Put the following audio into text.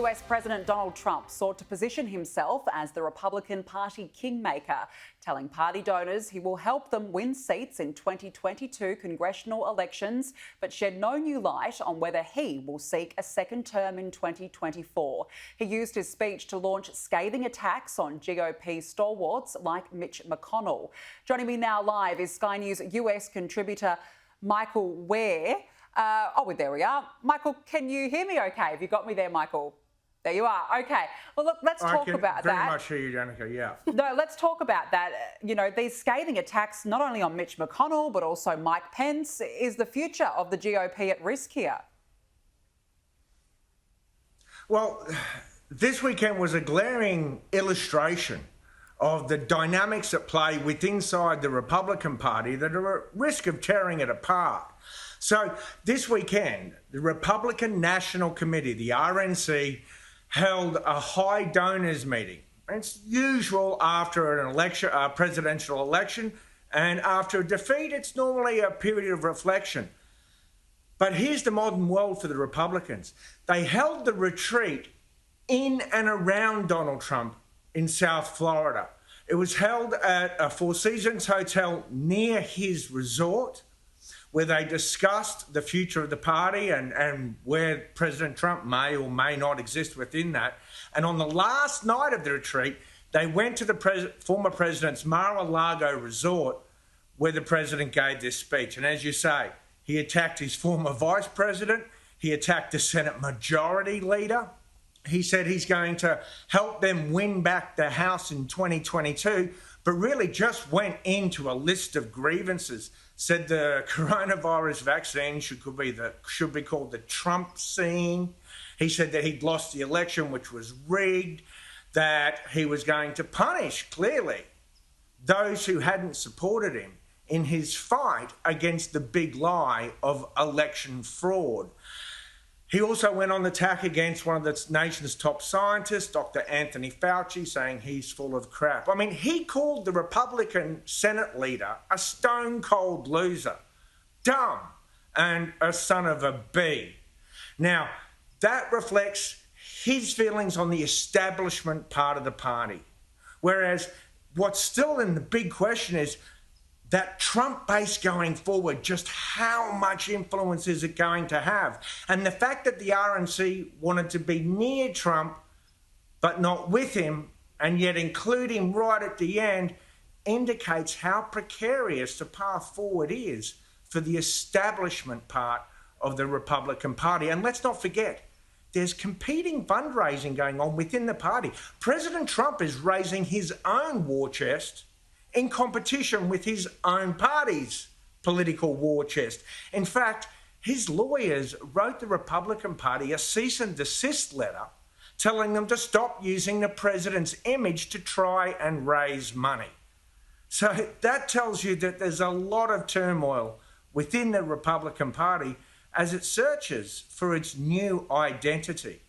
US President Donald Trump sought to position himself as the Republican Party kingmaker, telling party donors he will help them win seats in 2022 congressional elections, but shed no new light on whether he will seek a second term in 2024. He used his speech to launch scathing attacks on GOP stalwarts like Mitch McConnell. Joining me now live is Sky News US contributor Michael Ware. There we are. Michael, can you hear me okay? Have you got me there, Michael? There you are. Okay. Well, look, let's talk about that. I can very much hear you, Danica, yeah. No, let's talk about that. You know, these scathing attacks, not only on Mitch McConnell, but also Mike Pence. Is the future of the GOP at risk here? Well, this weekend was a glaring illustration of the dynamics at play inside the Republican Party that are at risk of tearing it apart. So this weekend, the Republican National Committee, the RNC, held a high donors meeting. It's usual after an election, a presidential election, and after a defeat, it's normally a period of reflection. But here's the modern world for the Republicans. They held the retreat in and around Donald Trump in South Florida. It was held at a Four Seasons hotel near his resort, where they discussed the future of the party and where President Trump may or may not exist within that. And on the last night of the retreat, they went to the former president's Mar-a-Lago resort, where the president gave this speech. And as you say, he attacked his former vice president. He attacked the Senate Majority Leader. He said he's going to help them win back the House in 2022, but really just went into a list of grievances. Said the coronavirus vaccine should be called the Trump scene. He said that he'd lost the election, which was rigged, that he was going to punish, clearly, those who hadn't supported him in his fight against the big lie of election fraud. He also went on the attack against one of the nation's top scientists, Dr. Anthony Fauci, saying he's full of crap. I mean, he called the Republican Senate leader a stone-cold loser, dumb, and a son of a bee. Now, that reflects his feelings on the establishment part of the party. Whereas what's still in the big question is that Trump base going forward, just how much influence is it going to have? And the fact that the RNC wanted to be near Trump, but not with him, and yet include him right at the end, indicates how precarious the path forward is for the establishment part of the Republican Party. And let's not forget, there's competing fundraising going on within the party. President Trump is raising his own war chest in competition with his own party's political war chest. In fact, his lawyers wrote the Republican Party a cease and desist letter telling them to stop using the president's image to try and raise money. So that tells you that there's a lot of turmoil within the Republican Party as it searches for its new identity.